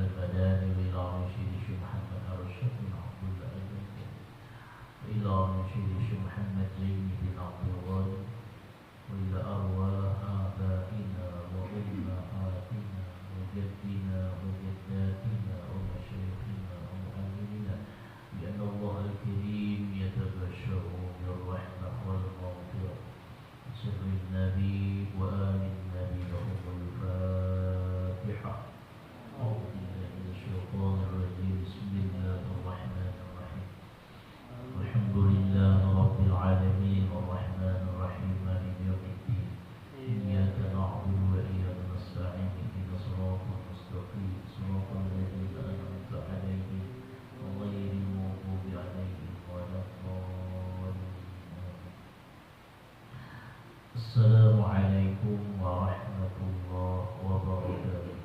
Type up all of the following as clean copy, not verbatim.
البدان وإلى رشيد شيخ محمد أرشد بن عبد الله البداني وإلى رشيد شيخ محمد زين بن عبد الغني وإلى أرواح آبائنا وأمهاتنا وجدنا وجداتنا ومشايخنا ومؤمننا بأن الله الكريم يتبشر بالرحمة والمغفرة سر النبي وآل النبي لهم الفاتحة. أعوذ بالله من الشيطان الرجيم. بسم الله الرحمن الرحيم. الحمد لله رب العالمين الرحمن الرحيم مالك يوم الدين إياك نعبد وإياك نستعين اهدنا الصراط المستقيم صراط الذين أنعمت عليهم غير المغضوب عليهم ولا الضالين. السلام عليكم ورحمة الله وبركاته.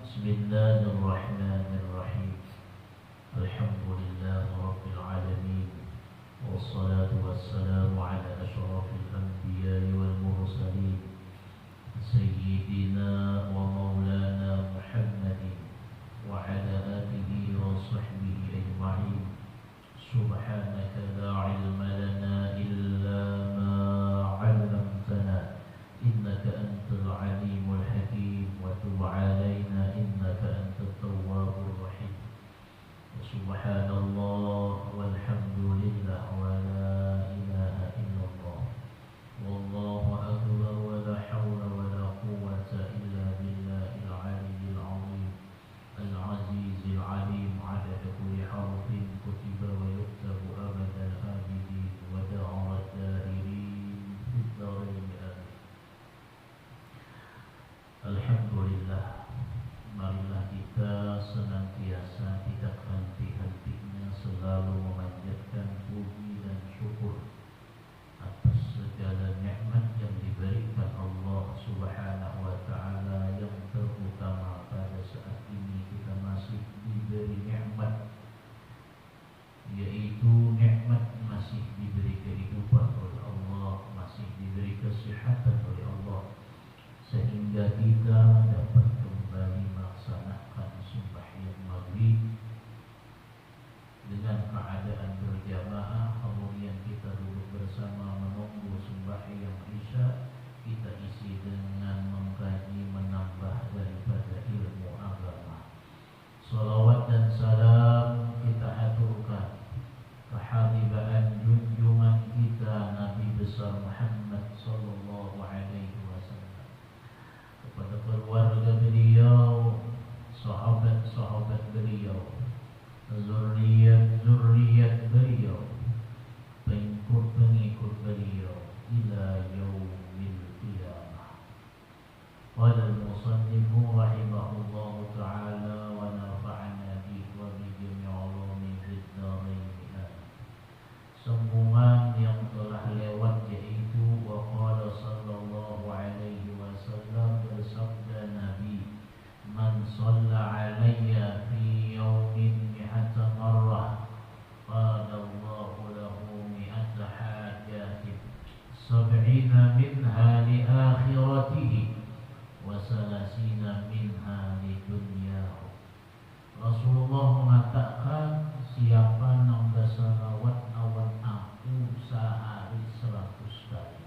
بسم الله الرحمن الرحيم. الحمد لله رب العالمين والصلاة والسلام على أشرف الأنبياء والمرسلين سيدنا ومولانا محمد وعلى آله وصحبه أجمعين. سبحانك لا علم لنا إلا ما علمتنا إنك أنت العليم الحكيم وتب علينا إنك أنت التواب الرحيم. سبحان الله والحمد لله ولا إله إلا الله والله أكبر ولا حول ولا قوة إلا بالله العلي العظيم العزيز العليم عدد كل حرف كتب ويكتب أبد الآبدين ودار الدائرين في الدارين آمين. Alhamdulillah, marilah kita senantiasa tidak henti-hentinya selalu memanjatkan puji dan syukur atas segala nikmat yang diberikan Allah Subhanahu wa taala, yang terutama pada saat ini kita masih diberi nikmat, yaitu nikmat masih diberi kehidupan oleh Allah, masih diberi kesehatan oleh Allah, sehingga kita dapat kembali melaksanakan sembahyang maghrib dengan keadaan berjamaah. Kemudian kita duduk bersama menunggu sembahyang isya, kita isi dengan mengkaji menambah daripada ilmu agama. Salawat dan salam kita aturkan kehabibaan junjungan kita Nabi besar Muhammad sallallahu alaihi wasallam, kepada keluarga beliau, sahabat-sahabat beliau, zuriat-zuriat beliau, pengikut-pengikut beliau ila yaumil qiyamah. Qala al-musannifu rahimahullahu ta'ala wa nafa'ana bihi wa bi jami'i ulumi fid dharain. Sambungan yang telah lewat yaitu wa qala sallallahu alaihi wasallam, bersabda Nabi, man shalla alayya fi yawmin mi'ata marrah qala Allahu lahu mi'ata hajatin sab'ina minha li akhiratihi wa salasina minha li dunyahu. Rasulullah mengatakan, siapa yang bersalawat awan aku sehari 100 kali,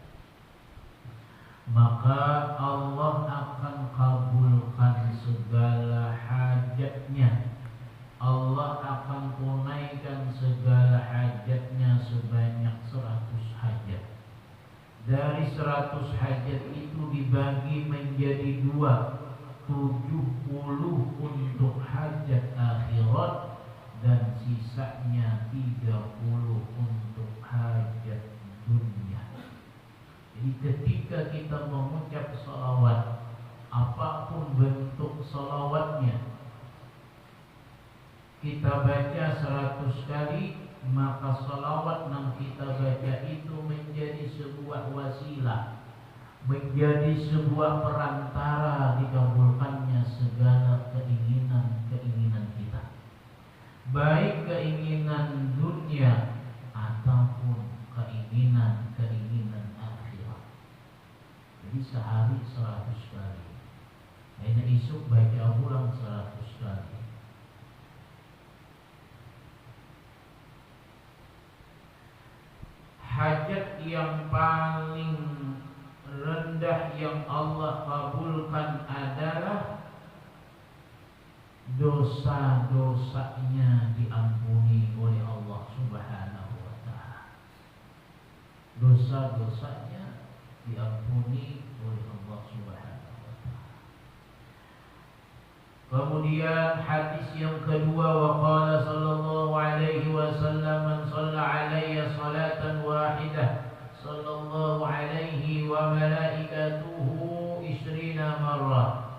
maka Allah akan kabulkan segala hajatnya. Allah akan tunaikan segala hajatnya sebanyak 100 hajat. Dari 100 hajat itu dibagi menjadi 2, 70 untuk hajat akhirat dan sisanya 30 untuk hajat dunia. Jadi ketika kita mengucap salawat, apapun bentuk salawatnya, kita baca 100 kali, maka salawat yang kita baca itu menjadi sebuah wasilah, menjadi sebuah perantara dikabulkannya segala keinginan-keinginan kita, baik keinginan dunia ataupun keinginan akhirat. Jadi sehari 100 kali Hanya isuk baca ulang 100 kali. Hajat yang paling rendah yang Allah kabulkan adalah dosa-dosanya diampuni oleh Allah Subhanahu wa ta'ala. Dosa-dosanya diampuni oleh Allah Subhanahu wa ta'ala. Kemudian hadis yang kedua, wa qala sallallahu alaihi wasallam, man shalla alayya salatan wahidah sallallahu alaihi wa malaikatuhu 20 marrah.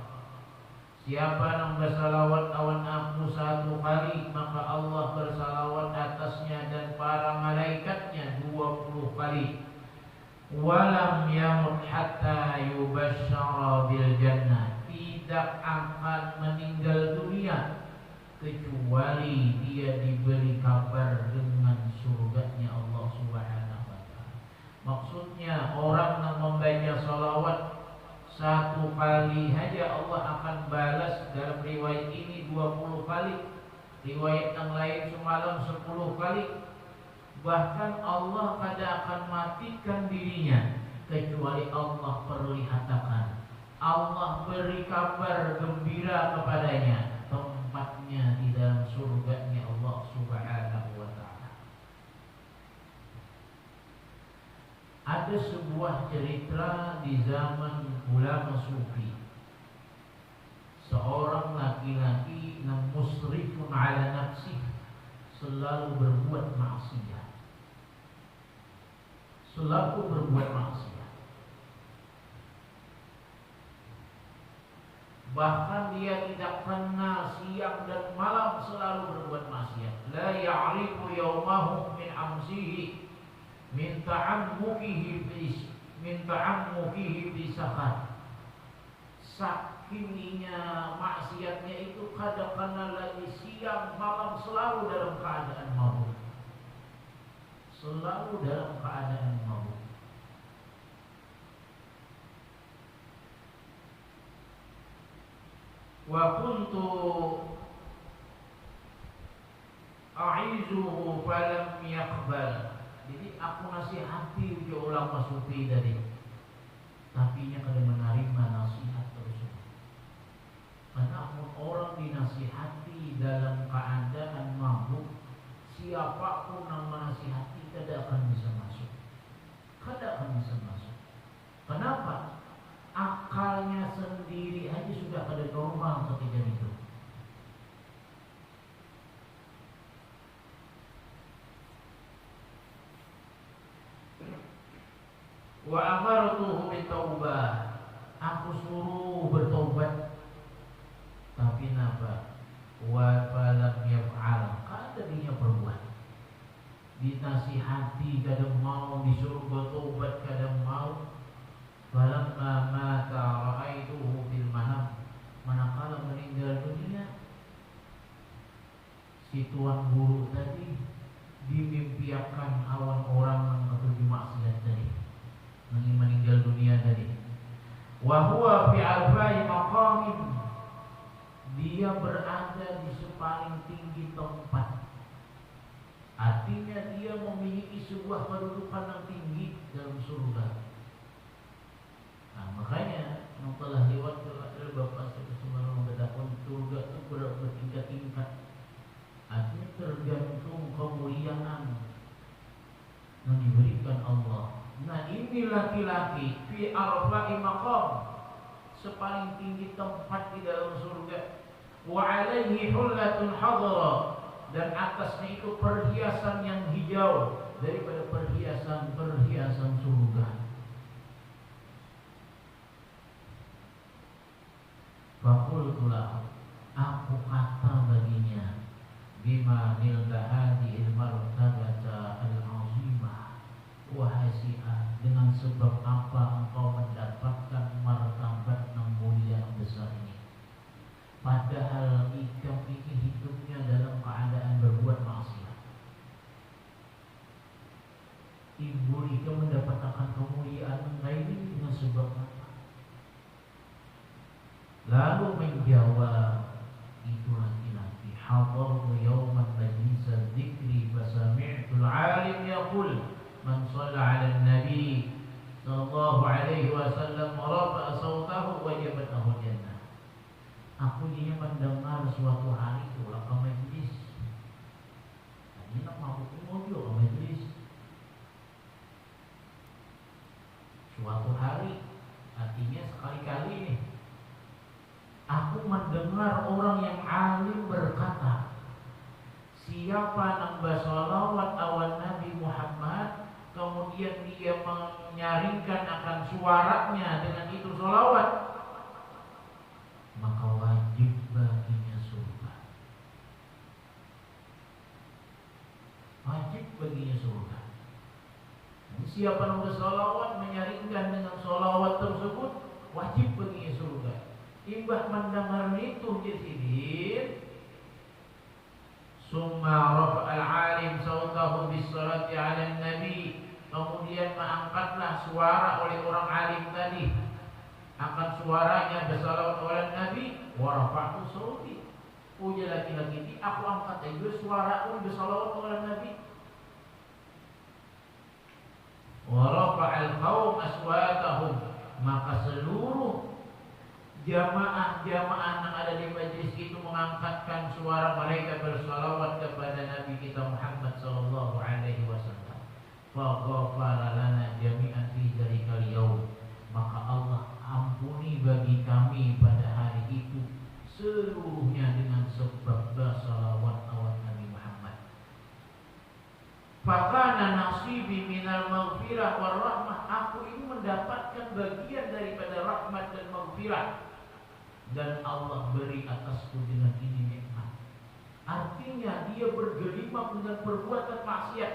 Siapa yang bersalawat awan aku 1 kali, maka Allah bersalawat atasnya dan para malaikatnya 20 kali. Walam yamut hatta yubasyara bil jannah. Tidak akan meninggal dunia kecuali dia diberi kabar dengan surganya Allah Subhanahu wa ta'ala. Maksudnya orang yang membaca salawat 1 kali saja Allah akan balas. Dalam riwayat ini 20 kali, riwayat yang lain semalam 10 kali. Bahkan Allah tidak akan matikan dirinya kecuali Allah perlihatkan, Allah beri kabar gembira kepadanya, tempatnya di dalam surganya Allah Subhanahu wa ta'ala. Ada sebuah cerita di zaman ulama sufi. Seorang laki-laki yang musrifun ala nafsih, selalu berbuat maksiat. Selalu berbuat maksiat. Bahkan dia tidak kenal siang dan malam, selalu berbuat maksiat. La ya'rifu yawmahu min amsihi min ta'ammukihi fi sakat. Sakininya maksiatnya itu kadang-kadang lagi siang malam selalu dalam keadaan mabuk. Selalu dalam keadaan mabuk. Wa kuntu a'izuhu falam yaqbal. Jadi aku nasihati ulama sufi tadi, tapi nya kada menerima nasihat tersebut. Karena orang dinasihati dalam keadaan mabuk, siapapun yang menasihati tidak akan bisa masuk. Tidak akan bisa masuk. Kenapa? Akalnya sendiri aja sudah kada normal ketika itu. Wa amartuhu bitaubah. Aku suruh bertobat, tapi napa? Wa falam yaf'al. Kada dia berbuat. Dinasihati kadang mau, disuruh bertobat kadang mau. Falamma mata ra'aituhu fil manam. Manakala meninggal dunia, si tuan guru tadi dimimpiakan awan orang yang ketujuh maksiat tadi, meninggal dunia tadi. Wa huwa fi arfa'i maqamin. Dia berada di sepaling tinggi tempat. Artinya dia memiliki sebuah kedudukan yang tinggi dalam surga. Nah, makanya yang telah lewat Bapak Saudara membedakan surga itu bertingkat-tingkat. Artinya tergantung kemuliaan yang diberikan Allah. Nah, ini laki-laki fi arfa'i maqam, sepaling tinggi tempat di dalam surga. Wa alaihi hullatun hadra, dan atasnya itu perhiasan yang hijau daripada perhiasan surga. Faqultu lahu, aku kata baginya, bima nilta hadhil martabata al-azimah, wahai si'ah, dengan sebab apa engkau mendapatkan martabat yang mulia yang besar ini? Padahal ikam ini hidupnya dalam keadaan berbuat maksiat. Ibu ikam mendapatkan kemuliaan ini dengan sebab apa? Lalu menjawab itu laki-laki, hadartu yawman majlis dzikri fasami'tu al-alim yaqul man shalla 'ala an-nabi sallallahu alaihi wasallam wa rafa'a sautahu wajabat lahu jannah. Aku ini mendengar suatu hari pulang ke majlis. Tadi nak mabuk mobil ke majlis. Suatu hari, artinya sekali-kali nih, aku mendengar orang yang alim berkata, siapa yang bersolawat awal Nabi Muhammad, kemudian dia menyaringkan akan suaranya dengan itu solawat, maka wajib baginya surga. Wajib baginya surga. Siapa yang bersolawat menyaringkan dengan solawat tersebut, wajib baginya surga. Imbah mendengar itu jadi summa rafa'al alim sautahu bis salati 'ala nabi, kemudian mengangkatlah suara oleh orang alim tadi akan suaranya bersalawat oleh nabi, wa rafa'tu sauti, ujar laki-laki ini, aku angkat juga suaraku bersalawat oleh nabi. Wa rafa'al qaum aswatahum, maka seluruh jamaah yang ada di majlis itu mengangkatkan suara mereka bersalawat kepada Nabi kita Muhammad sallallahu alaihi wasallam. Fa ghafara lana jami'an fi dzalikal yaum, maka Allah ampuni bagi kami pada hari itu seluruhnya dengan sebab bersalawat awal Nabi Muhammad. Fakana nasibi minal maghfirah war rahmah, aku ini mendapatkan bagian daripada rahmat dan maghfirah, dan Allah beri atasku dengan ini nikmat. Artinya dia bergelimang dengan perbuatan maksiat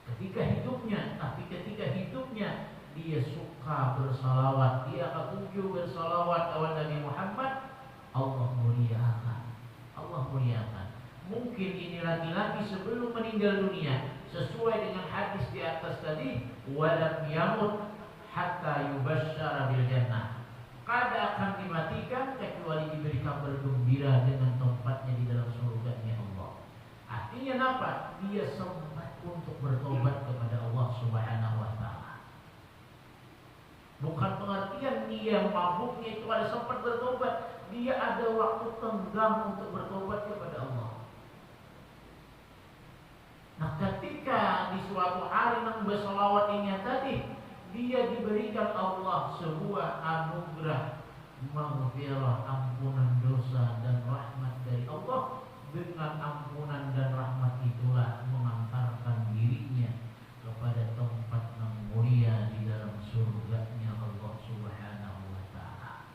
ketika hidupnya, tapi ketika hidupnya dia suka bersalawat, dia ketujuh bersalawat awal Nabi Muhammad, Allah muliakan. Allah muliakan. Mungkin ini laki-laki sebelum meninggal dunia, sesuai dengan hadis di atas tadi, walam yamut hatta yubasysyara bil jannah, kada akan dimatikan kecuali diberi kabar gembira dengan tempatnya di dalam surga-Nya Allah. Artinya apa? Dia sempat untuk bertobat kepada Allah Subhanahu wa taala. Bukan pengertian dia mabuknya itu ada sempat bertobat, dia ada waktu tenggang untuk bertobat kepada Allah. Nah, ketika di suatu hari nang bersolawat ini tadi, dia diberikan Allah sebuah anugerah maghfirah, ampunan dosa dan rahmat dari Allah. Dengan ampunan dan rahmat itulah mengantarkan dirinya kepada tempat yang mulia di dalam surga-Nya Allah Subhanahu wa taala.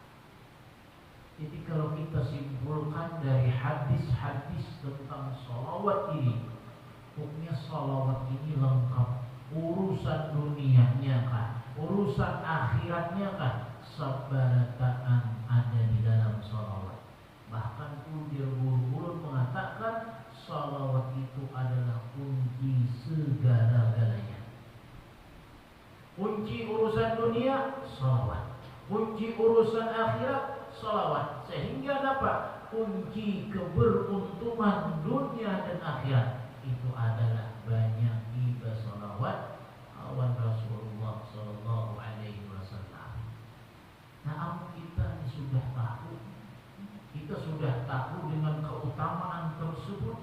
Jadi kalau kita simpulkan dari hadis-hadis tentang sholawat ini, hukumnya sholawat ini lengkap. Urusan dunianya kan, urusan akhiratnya kan, sabarataan ada di dalam sholawat. Bahkan ulul mengatakan sholawat itu adalah kunci segala-galanya. Kunci urusan dunia, sholawat. Kunci urusan akhirat, sholawat. Sehingga dapat kunci keberuntungan dunia dan akhirat itu adalah banyak ibadah salawat awan Rasulullah sallallahu alaihi wasallam. Nah, kita sudah tahu dengan keutamaan tersebut.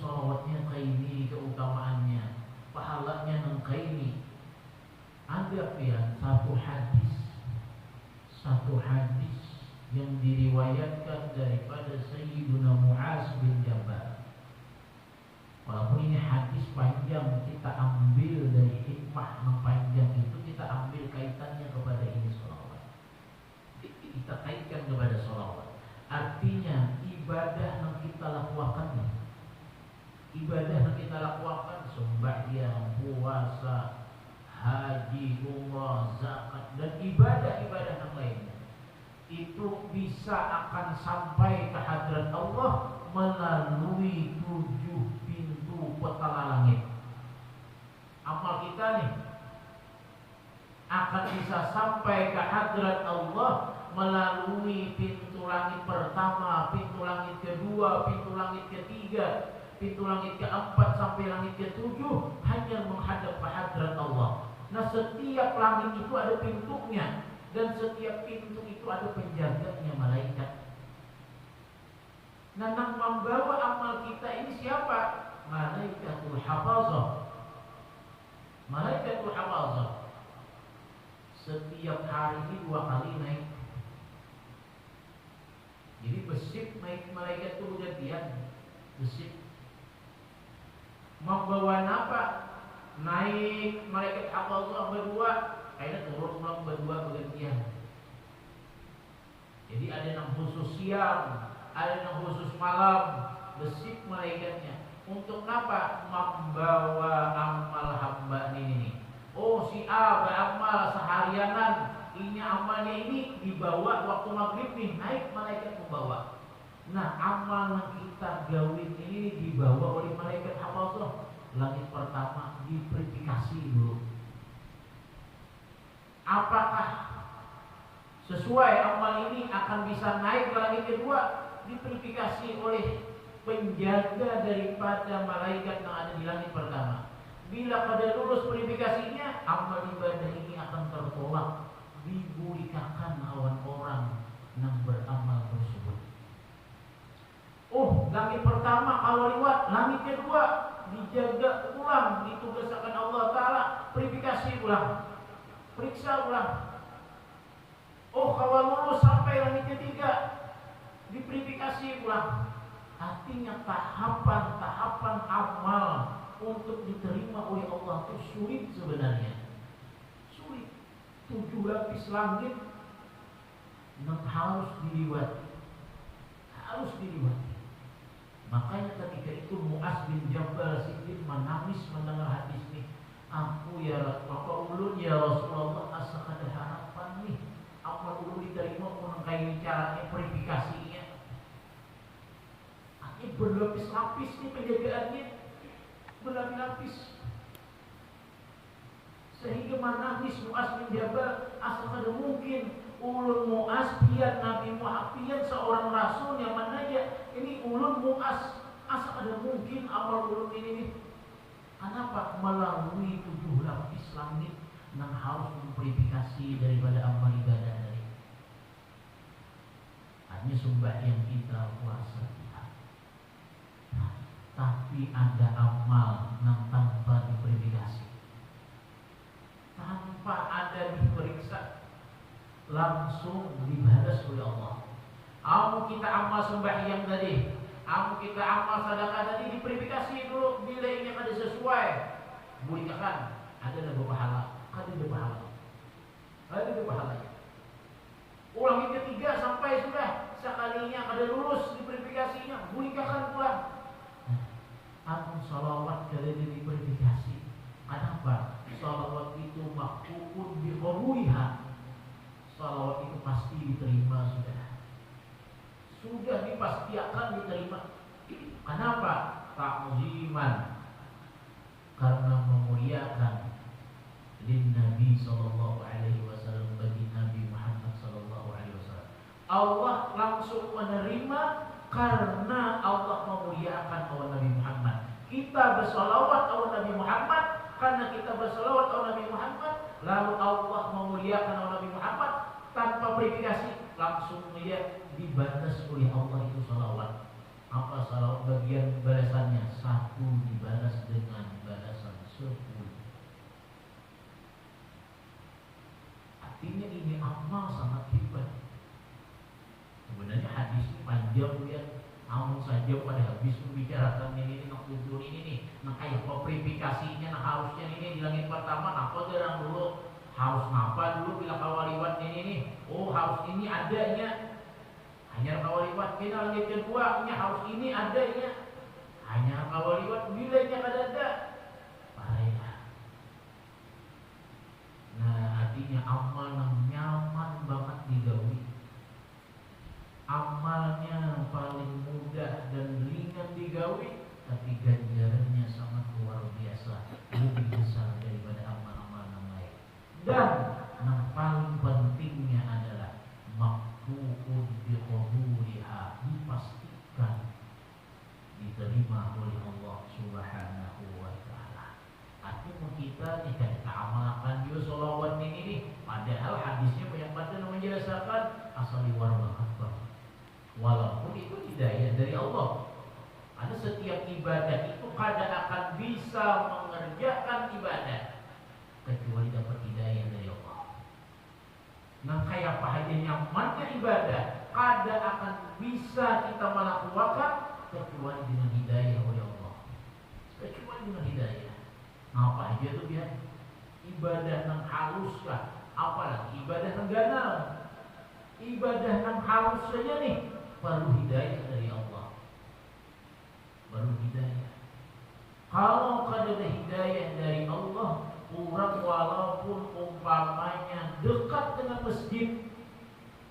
Salawatnya kayak ini keutamaannya, pahalanya nang kayak ini. Ada ya satu hadis yang diriwayatkan daripada Sayyiduna Mu'az bin Jabal. Walaupun ini hadis panjang, kita ambil dari hikmah yang panjang itu, kita ambil kaitannya kepada ini sholawat. Kita kaitkan kepada sholawat. Artinya ibadah yang kita lakukan, sembahyang, puasa, haji, umrah, zakat, dan ibadah-ibadah yang lainnya, itu bisa akan sampai ke hadirat Allah melalui 7 pintu petala langit. Amal kita nih akan bisa sampai ke hadrat Allah melalui pintu langit pertama, pintu langit kedua, pintu langit ketiga, pintu langit keempat sampai langit ketujuh, hanya menghadap ke hadrat Allah. Nah, setiap langit itu ada pintunya, dan setiap pintu itu ada penjaganya, malaikat. Nah, yang membawa amal kita ini siapa? Malaikatul hafazah. Malaikatul hafazah setiap hari ini 2 kali naik. Jadi besip naik malaikat itu gantian. Besip membawa apa? Naik malaikat hafazah berdua, akhirnya turun pulang berdua bergantian. Jadi ada yang khusus siang, ada yang khusus malam, besip malaikatnya. Untuk apa? Membawa amal hamba ini. Oh, si A beramal seharianan, ini amalnya ini dibawa waktu maghrib nih, naik malaikat membawa. Nah, amal yang kita gawin ini dibawa oleh malaikat hafazah. Langit pertama diverifikasi dulu. Apakah sesuai amal ini akan bisa naik ke langit kedua? Diverifikasi oleh penjaga daripada malaikat yang ada di langit pertama. Bila pada lulus verifikasinya, amal ibadah ini akan tertolak, dibuikakan awan orang yang beramal tersebut. Oh, langit pertama kalau lewat, langit kedua dijaga ulang, ditugaskan Allah Ta'ala, verifikasi ulang, periksa ulang. Oh, kalau lulus sampai langit ketiga, diverifikasi ulang. Artinya tahapan-tahapan amal untuk diterima oleh Allah itu sulit sebenarnya. Sulit. 7 lapis langit yang harus dilewati. Harus dilewati. Makanya ketika itu Mu'az bin Jabal Siddiq menangis mendengar hadis ini. Aku ya Bapak ulun ya Rasulullah, asa ada harapan nih. Amal ulun diterima pun kayak caranya verifikasinya. Ini berlapis-lapis nih penjagaannya, berlapis-lapis. Sehingga menangis Mu'az bin Jabal, asal ada mungkin ulun Mu'az pian Nabi Muhammad, pian seorang rasul yang menanya, ini ulun Mu'az, asal ada mungkin amal ulun ini. Kenapa? Melalui 7 lapis langit yang harus memverifikasi daripada amal ibadah dari. Hanya sembahyang kita, puasa kita. Tapi ada amal yang tanpa diverifikasi, tanpa ada diperiksa, langsung dibalas oleh Allah. Amu kita amal sembahyang tadi, amu kita amal sedekah tadi, diverifikasi dulu. Bila ini ada sesuai, buikakan, ada pahala, ada pahala, ada pahalanya. Ulangi ketiga sampai sudah sekalinya ada lulus diverifikasinya, buikakan pulang. Amun salawat dari diverifikasi. Kenapa? Salawat itu makhukun biqabuliha. Salawat itu pasti diterima sudah. Sudah dipasti akan diterima. Kenapa? Ta'ziman. Karena memuliakan lin Nabi sallallahu alaihi wasallam, bagi Nabi Muhammad sallallahu alaihi wasallam. Allah langsung menerima karena Allah memuliakan awal Nabi Muhammad. Kita bersolawat awal Nabi Muhammad, karena kita bersolawat awal Nabi Muhammad, lalu Allah memuliakan awal Nabi Muhammad tanpa verifikasi, langsung melihat dibalas oleh Allah itu solawat. Apa solawat bagian balasannya? 1 dibalas dengan balasan 10. Artinya ini amal sangat hebat. Sebenarnya hadis ini panjang ya, namun saja pada habis membicarakan ini tujuan ini nih, nah kayak verifikasinya, nah harusnya ini di langit pertama, apa jarang dulu, harus ngapa dulu bila kawaliwat ini nih, oh harus ini adanya, hanya kawaliwat. Bila langit kedua, harus ini adanya, hanya kawaliwat. Bila nya ada, parahnya. Nah artinya amal yang nyaman banget digawi. Amalnya paling mudah dan ringan digawi, tapi ganjarannya sangat luar biasa, lebih besar daripada amal-amal yang lain. Dan paling pentingnya adalah maqtu'un biqabuliha, dipastikan diterima oleh Allah Subhanahu wa ta'ala. Artinya kita jika kita amalkan juga sholawat ini nih, padahal hadisnya yang pada menjelaskan asal warga akbar. Walaupun itu hidayah dari Allah. Ada setiap ibadah itu kada akan bisa mengerjakan ibadah kecuali dapat hidayah dari Allah. Nah, kayak apa aja nyamannya ibadah, kada akan bisa kita melakukan kecuali dengan hidayah oleh Allah. Kecuali dengan hidayah. Nah, apa aja tuh biar ibadah yang halus kah? Apalagi ibadah yang ganal. Ibadah yang halus saja nih perlu hidayah dari Allah. Perlu hidayah. Kalau kada ada hidayah dari Allah, orang walaupun umpamanya dekat dengan masjid,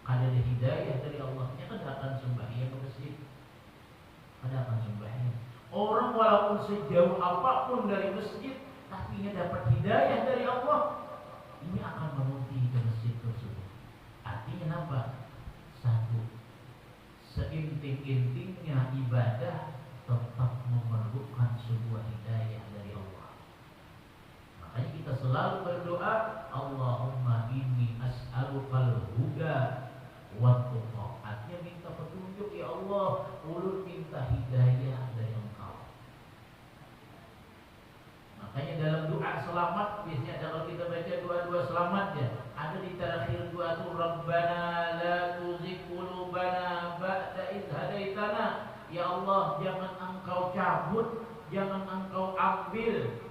kada ada hidayah dari Allah, nya kada akan sembahyang ke masjid. Kada akan sembahyang. Orang walaupun sejauh apapun dari masjid, tapi nya dapat hidayah dari Allah, ini akan menuti ke masjid tersebut. Artinya apa? Satu, seinting-intingnya ibadah tetap memerlukan sebuah hidayah dari Allah. Makanya kita selalu berdoa, Allahumma inni as'alukal huda wa tuqa. Artinya minta petunjuk, ya Allah, ulun minta hidayah dari Engkau. Makanya dalam doa selamat, biasanya kalau kita baca doa-doa selamat ya, ada di terakhir doa itu, Rabbana la tuzigh qulubana ba'da idh hadaitana. Ya Allah, jangan Engkau cabut, jangan Engkau ambil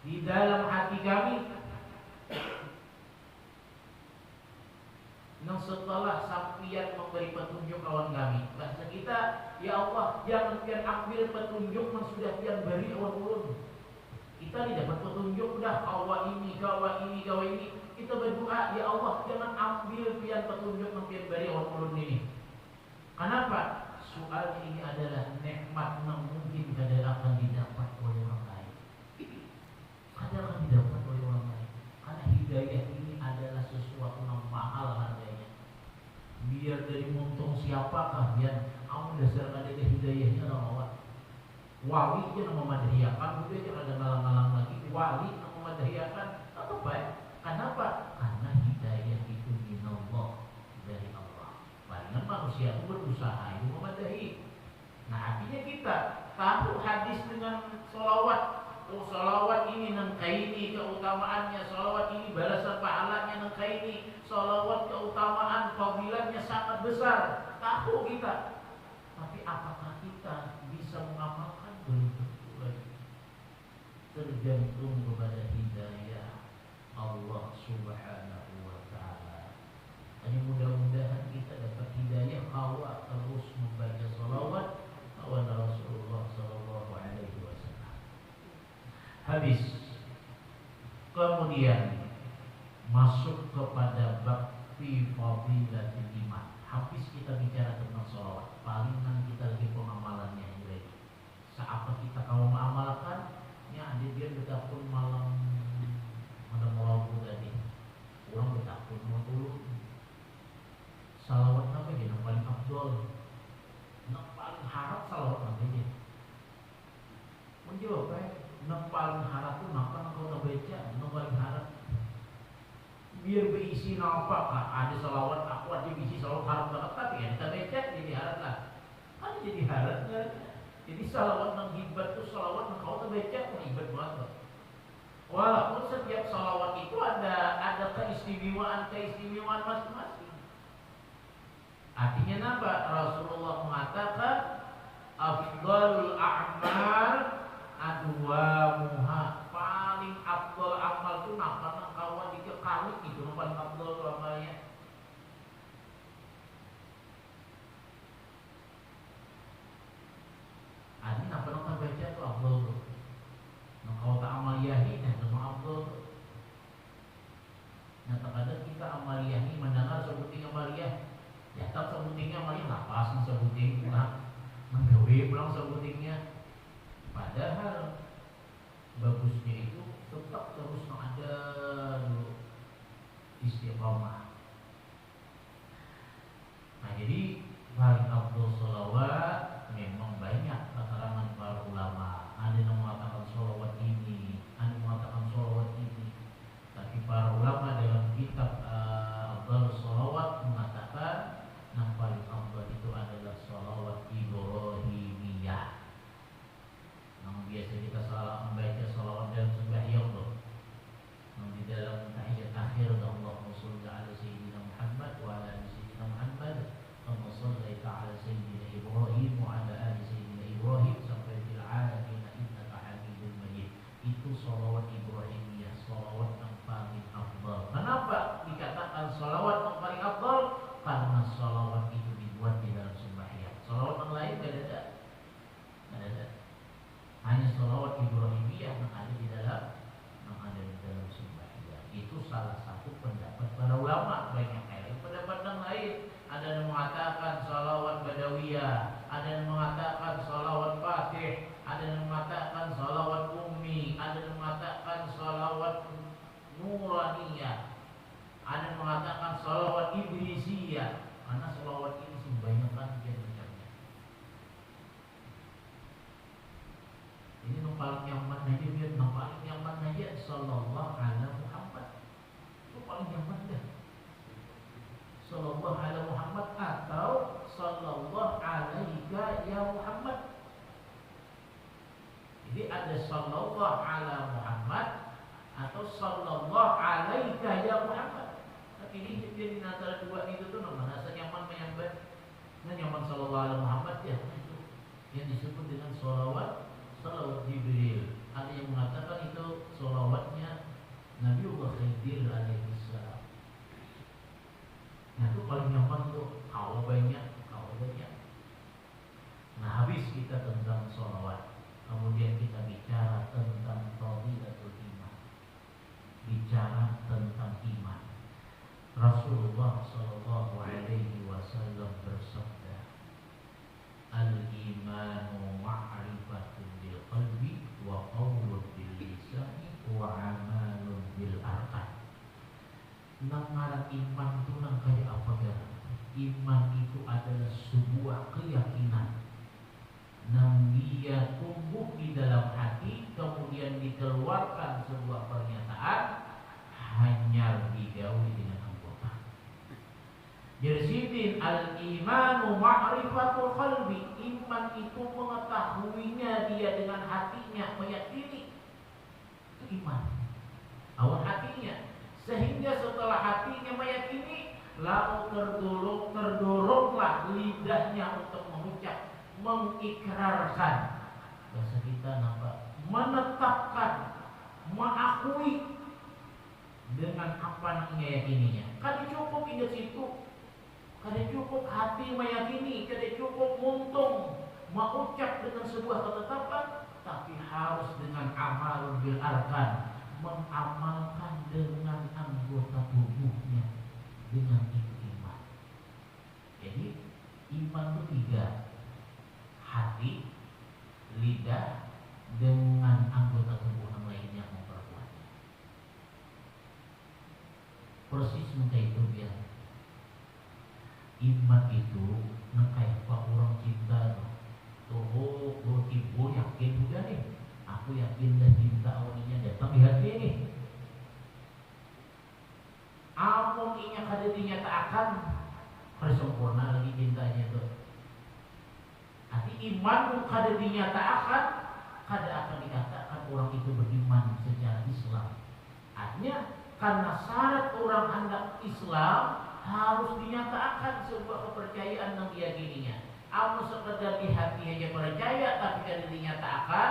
di dalam hati kami yang setelah sampian memberi petunjuk kawan kami. Bahasa kita, ya Allah, jangan pian ambil petunjuk yang sudah pian beri awan ulun. Kita tidak dapat petunjuk dah kawa ini, kawa ini, kawa ini. Kita berdoa, ya Allah, jangan ambil pian petunjuk yang pian beri awan ulun ini. Kenapa? Soal ini adalah nikmat yang mungkin kada akan didapat oleh orang lain. Kada akan didapat oleh orang lain. Karena hidayah ini adalah sesuatu yang mahal harganya. Biar dari muntung siapakah biar kamu dasar kada ada hidayahnya orang. Wali aja nama madhiyakan, udah aja ada ngalang-ngalang lagi. Wali nama madhiyakan, apa baik? Kenapa? Karena hidayah itu minallah, dari Allah. Palingan manusia itu berusaha itu memadahi. Nah, artinya kita tahu hadis dengan sholawat. Oh, sholawat ini nangkaini keutamaannya, sholawat ini balasan pahalanya nangkaini, sholawat keutamaan fadilahnya sangat besar. Tahu kita. Tapi apakah kita bisa mengamalkan? Belum tentu lagi. Tergantung kepada hidayah Allah Subhanahu wa ta'ala. Hanya mudah-mudahan kita dapat hidayah kawa terus membaca salawat kawan Rasulullah sallallahu alaihi wasallam. Habis. Kemudian masuk kepada bakti fadilatul iman. Habis kita bicara tentang salawat, palingan kita lagi pengamalannya ini lagi. Saat kita kalau mengamalkan, ya ada dia betapun malam ada malam tadi. Orang betapun mau dulu. Salawat apa yang paling afdol, yang paling harap salawat apa aja. Menjawab yang paling harap itu napa kau tak baca, yang paling harap biar berisi napa kah? Ada salawat aku ada berisi salawat harap banget, tapi kan kita baca jadi harap lah. Kan jadi harap kan? Jadi salawat yang hibat itu salawat yang kau tak baca pun hibat banget. Walaupun setiap salawat itu ada keistimewaan masing-masing. Artinya apa? Rasulullah mengatakan afdalul a'mal adwamuha. Paling afdal amal itu napa kawan 3 kali itu paling afdal amalnya. Ini napa baca itu afdal tuh. Nah, kalau tak amaliyahi itu afdal tuh. Nah, terkadang kita amaliyahi mendengar sebuting amaliyah. Ya tak sebutingnya malah lapas sebuting pulang menggawe pulang sebutingnya. Padahal bagus paling afdal salawat memang banyak keterangan para ulama. Ada yang mengatakan salawat ini, ada yang mengatakan salawat ini. Tapi para ulama dalam kitab afdal salawat mengatakan yang paling afdal itu adalah salawat Ibrahimiyah. Yang biasa kita salah membaca salawat dalam sembahyang tuh. Yang di dalam tahiyat akhir Allahumma shalli ala sayyidina Muhammad wa ala ali sayyidina Muhammad kama shallaita ala sayyidina Ibrahim wa ala ali sayyidina Ibrahim sampai fil alamin innaka Hamidum Majid. Itu salawat Ibrahimiyah, salawat yang paling afdal. Kenapa dikatakan salawat yang paling afdal? Karena salawat itu dibuat di dalam sembahyang. Salawat yang lain tidak ada. Hanya salawat Ibrahimiyah yang ada di dalam sembahyang. Itu salah satu pendapat para ulama. Banyak pendapat yang lain. Ada yang mengatakan salawat Badawiyah, ada yang mengatakan salawat Fatih, ada yang mengatakan salawat Ummi, ada yang mengatakan salawat Nuraniyah, ada yang mengatakan salawat Iblisiyah. Karena salawat ini kebanyakan jenisnya. Ini yang paling nyaman aja, yang paling nyaman aja sallallahu ala Muhammad. Itu paling nyaman dah. Sallallahu ala Muhammad atau sallallahu alaika ya Muhammad. Jadi ada sallallahu ala Muhammad atau sallallahu alaika ya Muhammad. Tapi ini di antara dua itu tuh nama rasa nyaman menyambat. Nah nyaman sallallahu ala Muhammad ya itu yang disebut dengan salawat Jibril. Ada yang mengatakan itu salawatnya Nabiullah Khidir alaihissalam. Nah itu paling nyaman tuh, kalau banyak. Nah habis kita tentang salawat, kemudian kita bicara tentang fadilatul iman, bicara tentang iman. Rasulullah Shallallahu Alaihi Wasallam bersabda, al-imanu ma'rifatun bil qalbi wa qawlun bil lisani wa amalun bil arkan. Nang ngaran iman itu nang kayak apa ya? Iman itu adalah sebuah keyakinan nang dia tumbuh di dalam hati, kemudian dikeluarkan sebuah pernyataan, hanya digawi dengan anggota. Jadi al-imanu ma'rifatul qalbi. Iman itu mengetahuinya dia dengan hatinya, meyakini. Itu iman. Awal hatinya. Sehingga setelah hatinya meyakini, lalu terdoronglah lidahnya untuk mengucap, mengikrarkan. Bahasa kita nampak menetapkan, mengakui dengan apa yang meyakininya. Kada cukup ingat situ, kada cukup hati meyakini, kada cukup muntung mengucap dengan sebuah ketetapan, tapi harus dengan amal bil arkan, mengamalkan dengan anggota tubuhnya, dengan itu iman. Jadi iman itu tiga, hati, lidah, dengan anggota tubuh yang lainnya memperkuatnya. Persis kayak itu biar iman itu kayak apa orang cinta tuh ibu yakin juga nih, aku yakin dan cinta awalnya datang di hati ini. Amun inya kada dinyatakan, harus sempurna lagi cintanya tuh. Arti iman kada dinyatakan, kada akan dikatakan orang itu beriman secara Islam. Artinya karena syarat orang hendak Islam harus dinyatakan sebuah kepercayaan yang diyakininya. Amun sekedar di hati aja percaya tapi kada dinyatakan,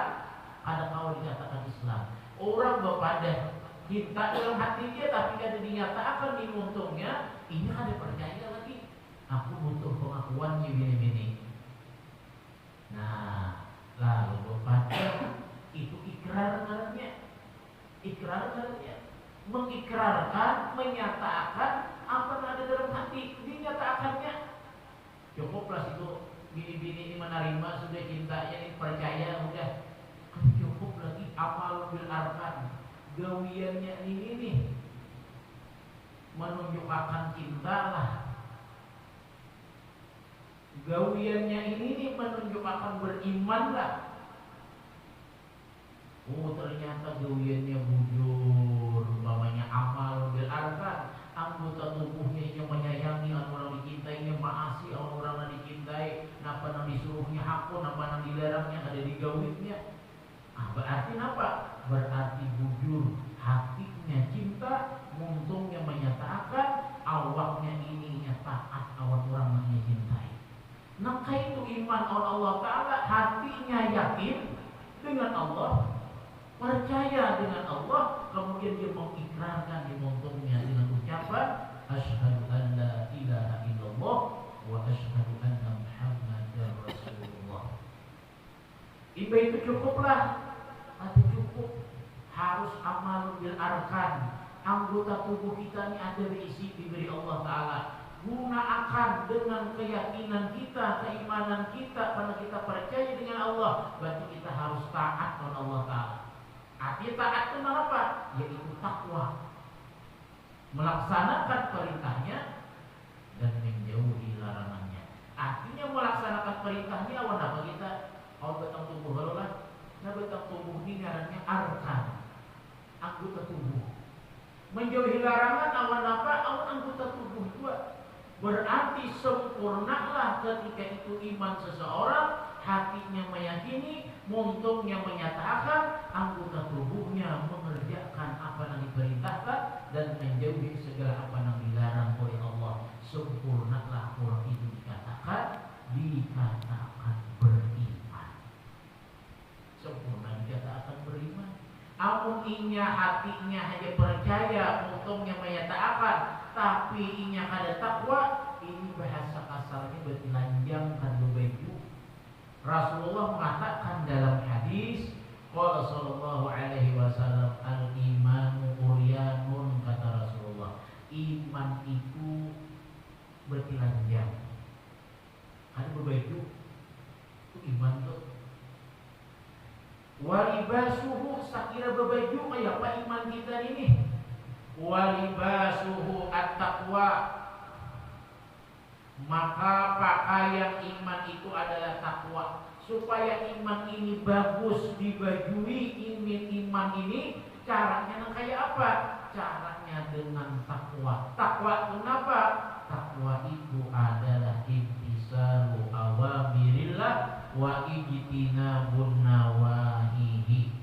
kada mau dikatakan Islam. Orang berpada kita dalam hati dia tapi kada dinyatakan ini untungnya, ini kada percaya lagi. Aku butuh pengakuan gini. Nah, lalu berpada itu ikrarnya, mengikrarkan, menyatakan apa yang ada dalam hati, dinyatakannya. Cukuplah itu bini-bini ini menerima sudah cintanya, ini percaya udah. Kan cukup lagi amal bil arkan, gawiannya ini nih menunjukkan cinta lah. Gawiannya ini nih menunjuk akan berimanlah. Oh ternyata gawiannya bujur, umpamanya amal bil arkan, anggota tubuhnya yang menyayangi orang dicintainya, maasi orang dicintai, napa nang disuruhnya hakun, napa nang dilarangnya ada di gawitnya. Berarti apa? Berarti bujur, hatinya cinta, muntungnya menyatakan, awaknya ini taat awak orang yang cintai. Nah itu iman Allah Ta'ala, hatinya yakin dengan Allah, percaya dengan Allah, kemudian dia mengikrarkan di muntungnya dengan ucapan asyhadu an la ilaha illallah wa asyhadu anna muhammadar rasulullah. Iba itu cukuplah, tapi cukup harus amal bil arkan. Anggota tubuh kita ini ada berisi diberi Allah Ta'ala. Gunakan dengan keyakinan kita, keimanan kita, karena kita percaya dengan Allah, berarti kita harus taat kepada Allah Ta'ala. Artinya taat itu apa? Yaitu takwa, melaksanakan perintahnya dan menjauhi larangannya. Artinya melaksanakan perintahnya awan apa kita? Awan betang tubuh halulah. Nah betang tubuh ini ngarannya arkan, anggota tubuh. Menjauhi larangan awan apa? Awan anggota tubuh juga. Berarti sempurnalah ketika itu iman seseorang, hatinya meyakini, muntungnya menyatakan, anggota tubuhnya mengerjakan apa yang diperintahkan dan menjauhi segala apa yang dilarang oleh Allah. Sempurnalah orang itu dikatakan beriman. Sempurna dikatakan beriman. Amun inya hatinya hanya percaya, muntungnya menyatakan, tapi inya kada takwa, ini bahasa kasarnya berarti lanjang kan berbaju. Rasulullah mengatakan dalam hadis, qala sallallahu alaihi wasallam, al-imanu uryanun, kata Rasulullah, iman itu bertelanjang. Ada berbaju itu iman tuh. Walibasuhu, sakira berbaju kayak apa iman kita ini? Walibasuhu at-taqwa, maka pakaian iman itu adalah takwa. Supaya iman ini bagus dibajui, iman ini caranya kayak apa? Caranya dengan takwa. Takwa itu apa? Takwa itu adalah imtisalu awamirillah wa ijtinabun nawahihi,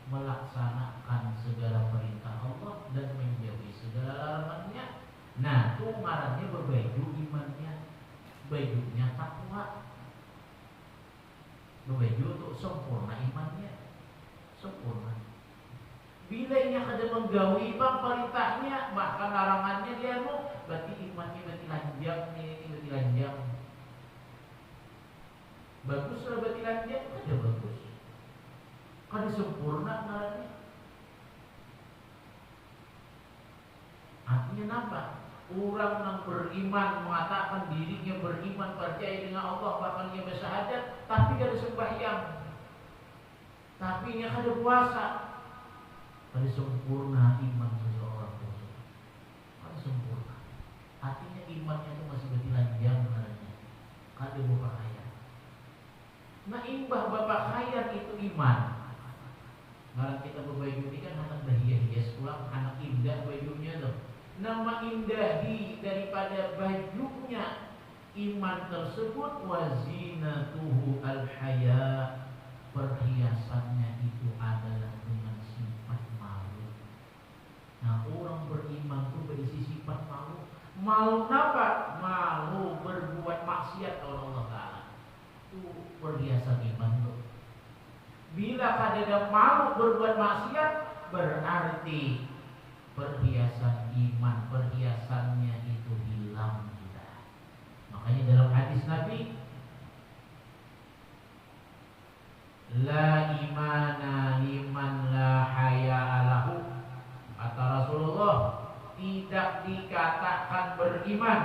melaksanakan segala perintah Allah dan menjauhi segala larangannya. Nah, itu ngarannya berbaju imannya, bajunya takwa. Berbaju untuk sempurna imannya, sempurna. Bila ia kada menggawi bang perintahnya, bahkan larangannya dia berarti imannya berarti lanjang, ini berarti lanjang. Bagus lah berarti lanjang, kada bagus, kada sempurna ngarannya. Artinya apa? Orang yang beriman mengatakan dirinya beriman, percaya dengan Allah, bahkan dia bersyahadat, tapi kada sembahyang, tapi dia kada puasa. Kada sempurna iman seseorang tersebut. Kada sempurna. Artinya imannya itu masih bertelanjang namanya. Kada bapak kaya. Nah imbah bapak kaya itu iman. Karena kita berbaju ini kan anak berhias-hias pulang, anak indah bajunya tuh. Nama indahi daripada bajunya iman tersebut, wazinatuhu al-haya, perhiasannya itu adalah dengan sifat malu. Nah orang beriman itu berisi sifat malu. Malu apa? Malu berbuat maksiat oleh Allah Ta'ala. Itu perhiasan iman tuh. Bila kada malu berbuat maksiat, berarti perhiasan iman, perhiasannya itu hilang sudah. Makanya dalam hadis Nabi, la imana liman la haya'a lahu, kata Rasulullah, tidak dikatakan beriman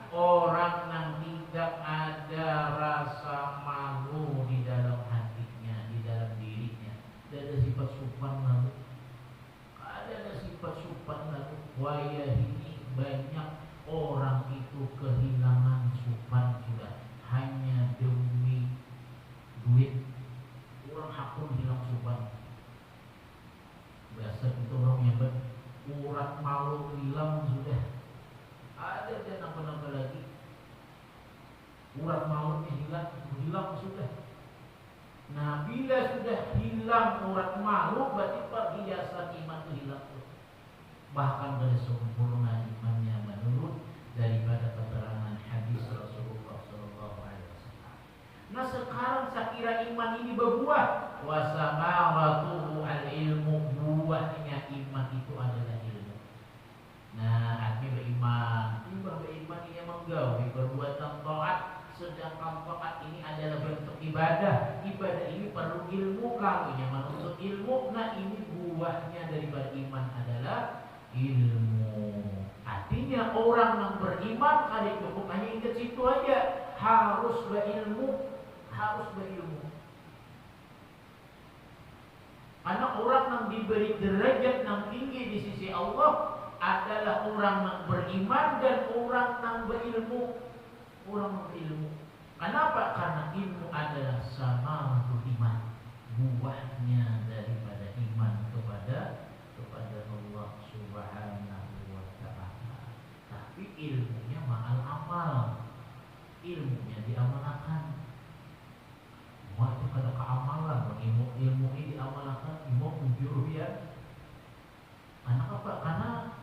orang yang tidak ada rasa malu di dalam hatinya, di dalam dirinya. Tidak ada sifat sopan malu, ada sifat sopan lalu. Waya ini banyak orang itu kehilangan sopan sudah, hanya urat malu hilang sudah. Ada dan apa-apa lagi. Urat malunya hilang sudah. Nah, bila sudah hilang urat malu, berarti perhiasan iman itu hilang. Bahkan dari sempurna imannya menurut daripada keterangan hadis Rasulullah SAW. Nah, sekarang saya kira iman ini berbuah. Wasamaratuhu al-ilmu, buahnya iman itu adalah ilmu. Nah, artinya beriman. Beriman ini menggawi perbuatan taat. Sedangkan taat ini adalah bentuk ibadah. Ibadah ini perlu ilmu. Kalau yang menuntut ilmu, nah ini buahnya daripada iman adalah ilmu. Artinya orang yang beriman kali cukup hanya ingat situ aja. Harus berilmu. Harus berilmu. Karena orang yang diberi derajat yang tinggi di sisi Allah adalah orang yang beriman dan orang yang berilmu. Orang yang berilmu. Kenapa? Karena ilmu adalah samaratul iman, buahnya daripada iman kepada Allah Subhanahu wa ta'ala. Tapi ilmunya ma'al amal, ilmunya diamalkan. Wah, itu kada keamalan, ilmu ini diamalkan, ilmu ujur ya. Karena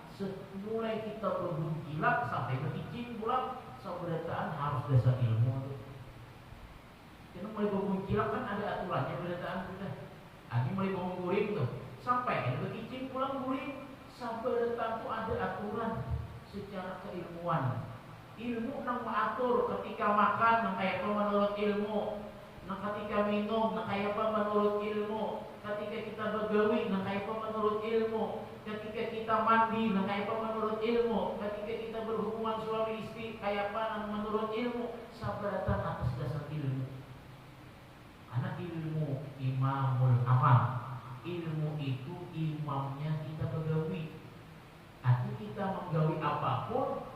mulai kita berbukilat sampai bericin pulang, seberataan harus dasar ilmu. Karena mulai berbukilat kan ada aturannya berataan sudah. Ini mulai guring tuh, sampai bericin pulang guring, seberataan itu ada aturan secara keilmuan. Ilmu nang mengatur ketika makan, nang kayak apa menurut ilmu. Nang ketika minum, nang kayak apa menurut ilmu. Ketika kita bergawi, nang kayak apa menurut ilmu. Ketika kita mandi, nang kayak apa menurut ilmu. Ketika kita berhubungan suami istri, kayak apa nang menurut ilmu. Sabaratan atas dasar ilmu. Karena ilmu imamul amal. Ilmu itu imamnya kita bergawi. Artinya kita menggawi apapun,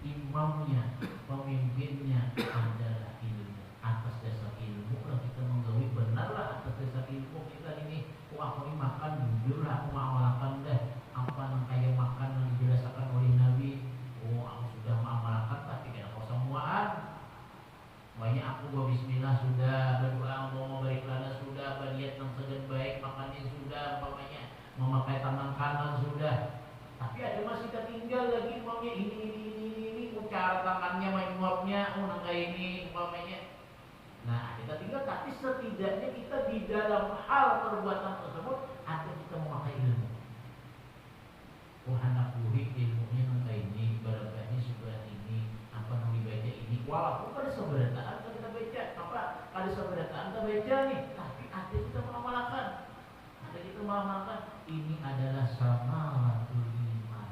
imamnya, pemimpinnya adalah ilmu. Atas dasar ilmu lah kita menggawi, benarlah atas dasar ilmu kita ini. Aku ini makan jujur lah, aku mengamalkan deh apa yang kayak makan yang dijelaskan oleh Nabi. Aku sudah mengamalkan, tapi kena kesemuaan. Banyak aku berbismillah sudah, berdoa mau beriklana sudah, berniat yang segan baik, makannya sudah, umpamanya memakai tangan kanan sudah. Tapi ada masih tertinggal lagi umpamanya ini, cara tangannya main nguapnya, nang kayak ini umpamanya. Nah, kita tinggal, tapi setidaknya kita di dalam hal perbuatan tersebut ada kita memakai ilmu. Anak burik ilmunya nangka ini, barangkali sudah ini, apa yang dibaca ini. Walaupun pada seberataan kita baca, apa pada seberataan kita baca nih, tapi ada kita mengamalkan. Ada kita mengamalkan. Ini adalah samaratul iman.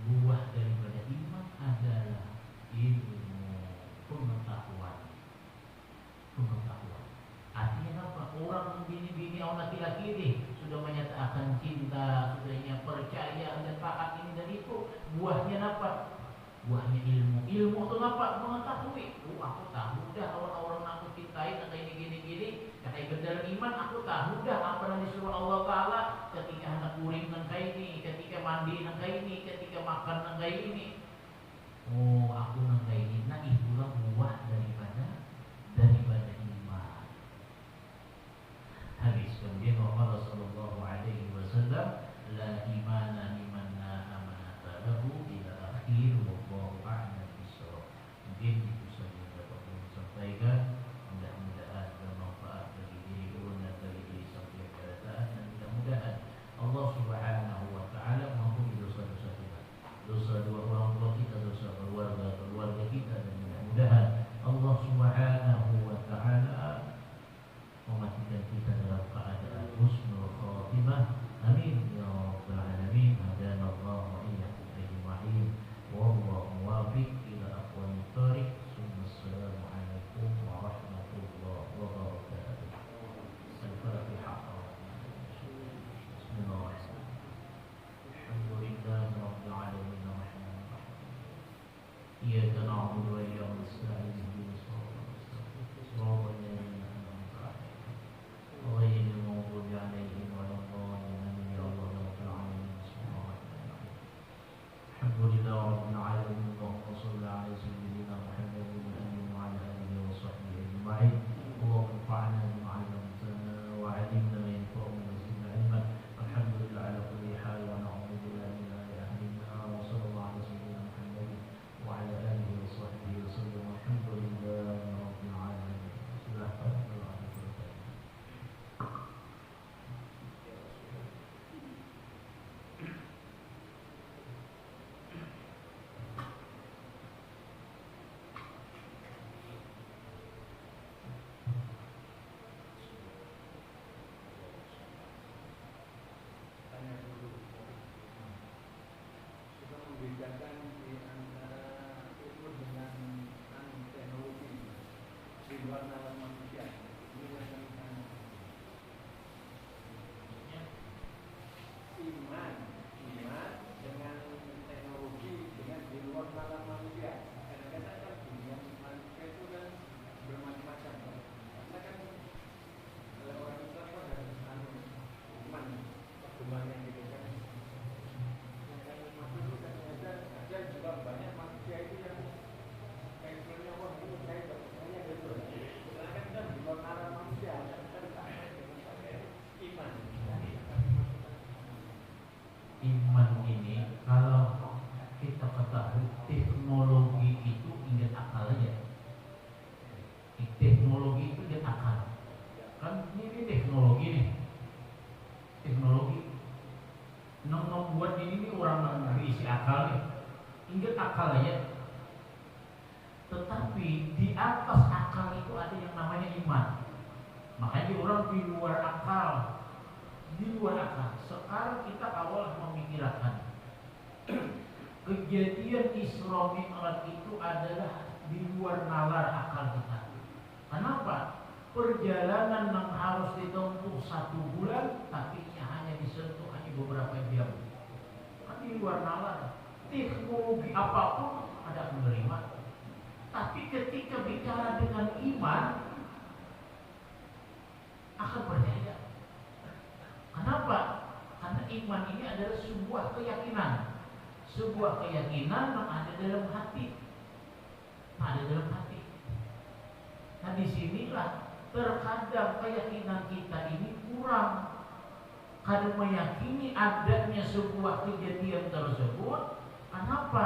Buah daripada iman adalah ilmu. Pengetahuan. Artinya apa? Orang bini-bini orang laki-laki ini sudah menyatakan cinta, sudahnya percaya dan taat ini dan itu. Buahnya apa? Buahnya ilmu. Ilmu itu apa? Mengetahui. Aku tahu dah orang-orang aku cintai kata ini gini-gini. Kata benar iman aku tahu dah apa yang disuruh Allah Ta'ala. Ketika anak kuring dan kayak ini, ketika mandi dan kayak ini, ketika makan dan kayak ini. Aku nangkai ini. Nah, itulah buah daripada iman. Habis kemudian Muhammad Sallallahu Alaihi Wasallam, la imana liman amanata lahu ila akhir wallahu a'lam bishawab. Mungkin itu saja dapat kami sampaikan. Mudah-mudahan bermanfaat bagi diri kita dan bagi diri sampai keadaan, dan mudah-mudahan Allah Subhanahu Wa Taala mengampuni dosa-dosa kita, dosa dua orang tua kita, dosa keluarga kita, dan mudah-mudahan Allah Subhanahu wa ta'ala mematikan kita dalam keadaan husnul khatimah. Amin ya rabbal alamin. Ada membuat ini orang berisi akal nih. Ingat akal ya. Tetapi di atas akal itu ada yang namanya iman. Makanya orang di luar akal. Di luar akal. Sekarang kita awal memikirkan kejadian Isra Mi'raj itu adalah di luar nalar akal kita. Kenapa? Perjalanan yang harus ditempuh 1 bulan, tapi hanya disentuh hanya beberapa jam. Kan di luar nalar. Teknologi apapun ada menerima. Tapi ketika bicara dengan iman, akan percaya. Kenapa? Karena iman ini adalah sebuah keyakinan. Sebuah keyakinan yang ada dalam hati. Ada dalam hati. Nah disinilah terkadang keyakinan kita ini kurang. Karena meyakini adanya sebuah kejadian tersebut. Kenapa?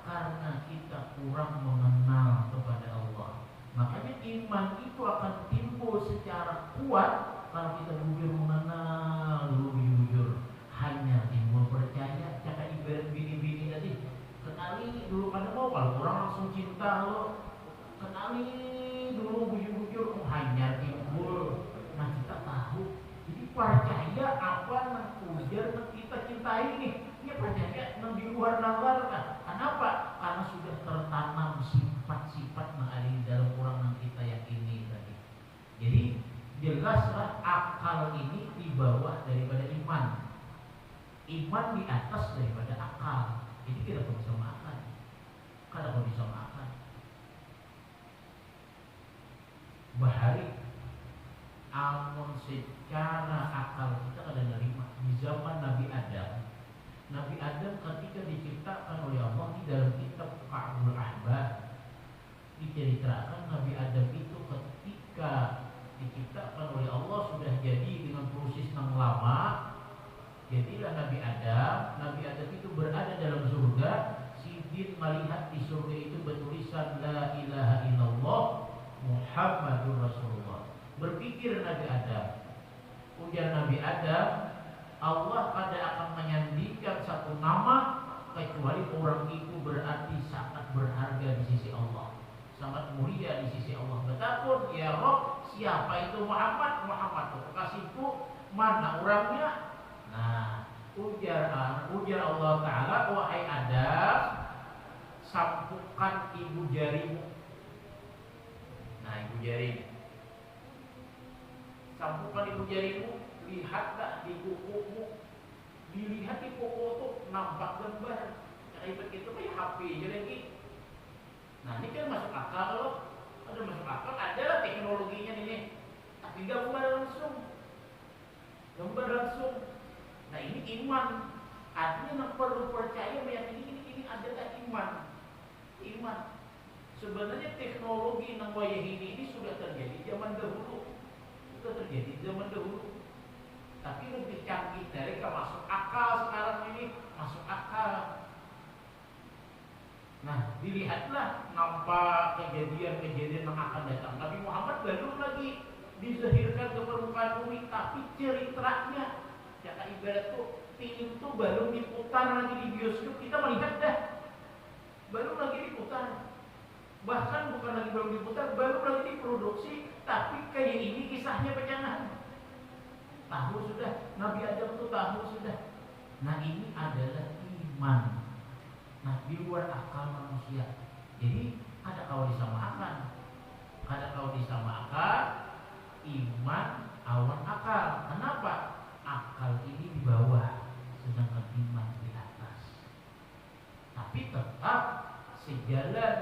Karena kita kurang mengenal kepada Allah. Makanya iman itu akan timbul secara kuat kalau kita bujur mengenal dulu jujur. Hanya timbul percaya. Jangan ibarat bini-bini tadi. Kenali dulu pada mau, kalau orang langsung cinta lo. Kenali dulu bujur-bujur, hanya timbul. Nah kita tahu. Jadi percaya apa yang ujar yang kita cintai ini. Dia percaya yang di luar nalar kan. Kenapa? Karena sudah tertanam sifat-sifat yang ada di dalam orang yang kita yakini tadi. Jadi jelaslah akal ini di bawah daripada iman. Iman di atas daripada akal. Jadi kita bisa makan. Kalau bisa makan. Bahari amun secara akal kita ada nerima di zaman Nabi Adam. Nabi Adam ketika diciptakan oleh Allah di dalam kitab Ka'bul Ahbar diceritakan Nabi Adam itu ketika diciptakan oleh Allah sudah jadi dengan proses yang lama. Jadilah Nabi Adam itu berada dalam surga. Si jin melihat di surga itu bertulisan La ilaha illallah Muhammadur Rasulullah. Berpikir Nabi Adam, ujar Nabi Adam, Allah pada akan menyandikan satu nama kecuali orang itu berarti sangat berharga di sisi Allah, sangat mulia di sisi Allah. Betapun ya Rob, siapa itu Muhammad? Muhammad itu kekasihku, mana orangnya? Nah, ujar Allah Ta'ala, wahai Adam, sampukan ibu jarimu. Nah, ibu jari, sampukan ibu jarimu, lihatlah di kukumu. Dilihat di kuku itu nampak gambar. Kayak begitu kayak HP aja lagi. Nah, ini kan masuk akal loh. Ada masuk akal, adalah teknologinya ini. Tapi gambar langsung. Gambar langsung. Nah ini iman. Artinya perlu percaya meyakini ini adalah iman. Iman. Sebenarnya teknologi yang wayah ini sudah terjadi zaman dahulu. Sudah terjadi zaman dahulu. Tapi lebih canggih dari masuk akal sekarang ini. Masuk akal. Nah dilihatlah nampak kejadian-kejadian yang akan datang. Nabi Muhammad belum lagi dizahirkan ke permukaan bumi, tapi ceritanya kata ibarat tuh film tuh baru diputar lagi di bioskop, kita melihat dah baru lagi diputar, bahkan bukan lagi baru diputar, baru lagi diproduksi, tapi kayak ini kisahnya pecahan. Tahu sudah, Nabi Adam tuh tahu sudah. Nah ini adalah iman. Nah di luar akal manusia. Jadi ada kau disamakan, ada kau disamakan. Iman awan akal. Kenapa? Akal ini di bawah, sedangkan iman di atas. Tapi tetap sejalan.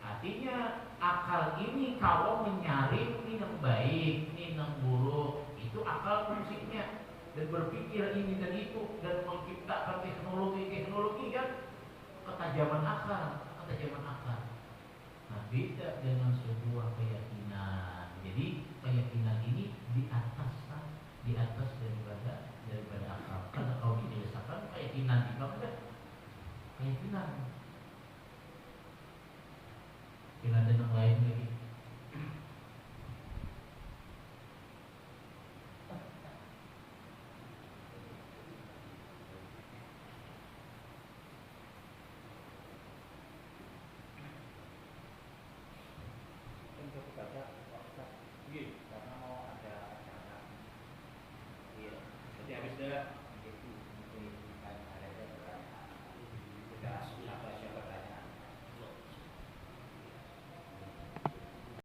Artinya akal ini kalau menyaring ini yang baik, ini yang buruk, itu akal fungsinya. Dan berpikir ini dan itu dan menciptakan teknologi kan ketajaman akal. Nah, beda dengan sebuah keyakinan. Jadi keyakinan